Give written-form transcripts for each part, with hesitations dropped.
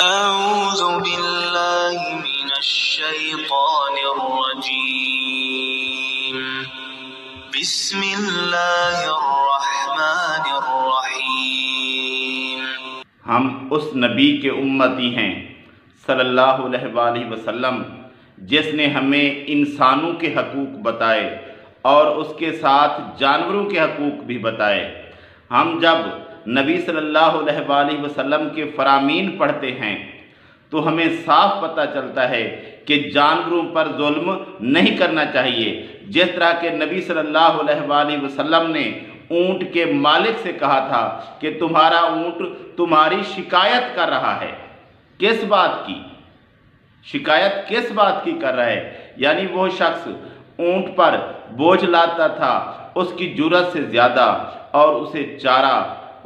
أعوذ بالله من الشيطان الرجيم بسم الله الرحمن الرحيم ہم اس نبی کے امتی ہیں صلی اللہ علیہ وآلہ وسلم جس نے ہمیں انسانوں کے حقوق بتائے اور اس کے ساتھ جانوروں کے حقوق بھی بتائے۔ ہم جب نبی صلی اللہ علیہ وآلہ وسلم کے فرامین پڑھتے ہیں تو ہمیں صاف پتہ چلتا ہے کہ جانوروں پر ظلم نہیں کرنا چاہیے، جس طرح کہ نبی صلی اللہ علیہ وآلہ وسلم نے اونٹ کے مالک سے کہا تھا کہ تمہارا اونٹ تمہاری شکایت کر رہا ہے۔ کس بات کی شکایت کس بات کی کر رہا ہے؟ یعنی وہ شخص اونٹ پر بوجھ لاتا تھا اس کی جرأت سے زیادہ اور اسے چارہ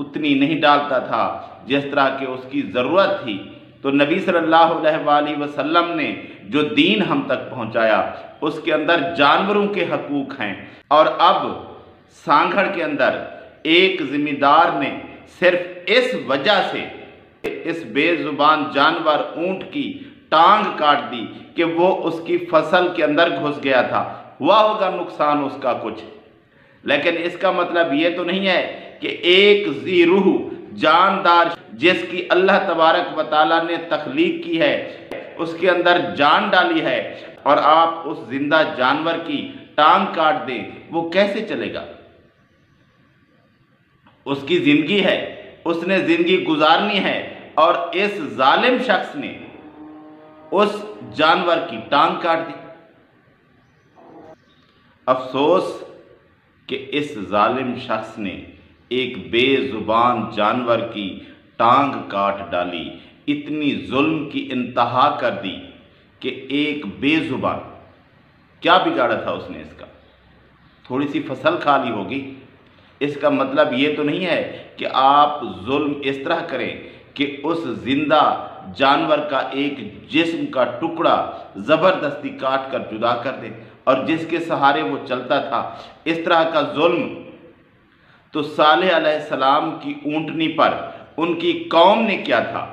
اتنی نہیں ڈالتا تھا جس طرح کہ اس کی ضرورت تھی۔ تو نبی صلی اللہ علیہ وآلہ وسلم نے جو دین ہم تک پہنچایا اس کے اندر جانوروں کے حقوق ہیں، اور اب سانگھڑ کے اندر ایک ذمہ دار نے صرف اس وجہ سے اس بے زبان جانور اونٹ کی ٹانگ کاٹ دی کہ وہ اس کی فصل کے اندر گھس گیا تھا، ہوا ہوگا نقصان اس کا کچھ، لیکن اس کا مطلب یہ تو نہیں ہے کہ ایک ذی روح جاندار جس کی اللہ تبارک و تعالیٰ نے تخلیق کی ہے، اس کے اندر جان ڈالی ہے، اور آپ اس زندہ جانور کی ٹانگ کاٹ دیں، وہ کیسے چلے گا؟ اس کی زندگی ہے، اس نے زندگی گزارنی ہے، اور اس ظالم شخص نے اس جانور کی ٹانگ کاٹ دی۔ افسوس کہ اس ظالم شخص نے ایک بے زبان جانور کی ٹانگ کاٹ ڈالی، اتنی ظلم کی انتہا کر دی کہ ایک بے زبان، کیا بگاڑا تھا اس نے اس کا؟ تھوڑی سی فصل کھا لی ہوگی۔ اس کا مطلب یہ تو نہیں ہے کہ آپ ظلم اس طرح کریں کہ اس زندہ جانور کا ایک جسم کا ٹکڑا زبردستی کاٹ کر جدا کر دیں، اور جس کے سہارے وہ چلتا تھا۔ اس طرح کا ظلم تو صالح علیہ السلام کی اونٹنی پر ان کی قوم نے کیا تھا،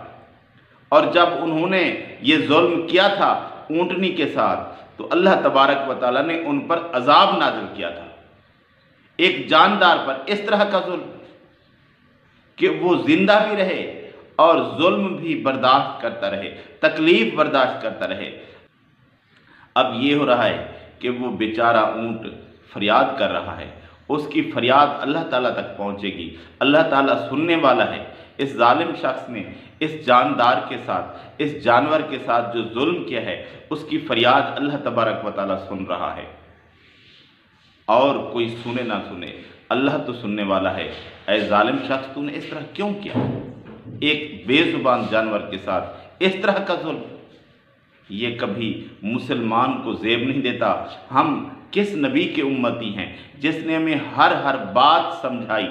اور جب انہوں نے یہ ظلم کیا تھا اونٹنی کے ساتھ تو اللہ تبارک و تعالیٰ نے ان پر عذاب نازل کیا تھا، ایک جاندار پر اس طرح کا ظلم کہ وہ زندہ بھی رہے اور ظلم بھی برداشت کرتا رہے، تکلیف برداشت کرتا رہے۔ اب یہ ہو رہا ہے کہ وہ بیچارہ اونٹ فریاد کر رہا ہے، اس کی فریاد اللہ تعالیٰ تک پہنچے گی، اللہ تعالیٰ سننے والا ہے۔ اس ظالم شخص نے اس جاندار کے ساتھ، اس جانور کے ساتھ جو ظلم کیا ہے، اس کی فریاد اللہ تبارک و تعالیٰ سن رہا ہے، اور کوئی سنے نہ سنے اللہ تو سننے والا ہے۔ اے ظالم شخص، تو نے اس طرح کیوں کیا؟ ایک بے زبان جانور کے ساتھ اس طرح کا ظلم، یہ کبھی مسلمان کو زیب نہیں دیتا۔ ہم کس نبی کے امتی ہیں جس نے ہمیں ہر بات سمجھائی؟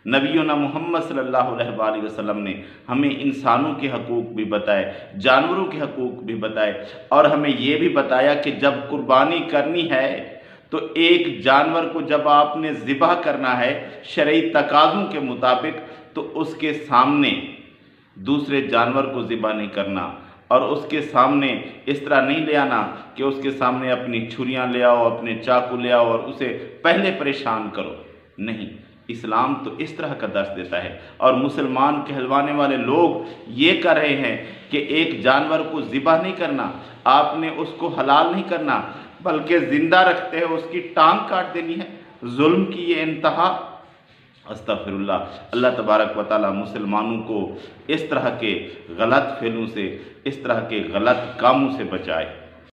نبینا محمد صلی اللہ علیہ وآلہ وسلم نے ہمیں انسانوں کے حقوق بھی بتائے، جانوروں کے حقوق بھی بتائے، اور ہمیں یہ بھی بتایا کہ جب قربانی کرنی ہے تو ایک جانور کو جب آپ نے ذبح کرنا ہے شرعی تقاضوں کے مطابق تو اس کے سامنے دوسرے جانور کو ذبح نہیں کرنا، اور اس کے سامنے اس طرح نہیں لے آنا کہ اس کے سامنے اپنی چھریاں لے آؤ، اپنے چاقو لے آؤ اور اسے پہلے پریشان کرو۔ نہیں، اسلام تو اس طرح کا درس دیتا ہے، اور مسلمان کہلوانے والے لوگ یہ کر رہے ہیں کہ ایک جانور کو ذبح نہیں کرنا، آپ نے اس کو حلال نہیں کرنا، بلکہ زندہ رکھتے ہیں اس کی ٹانگ کاٹ دینی ہے۔ ظلم کی یہ انتہا، استغفراللہ۔ اللہ تبارک و تعالیٰ مسلمانوں کو اس طرح کے غلط فعلوں سے، اس طرح کے غلط کاموں سے بچائے۔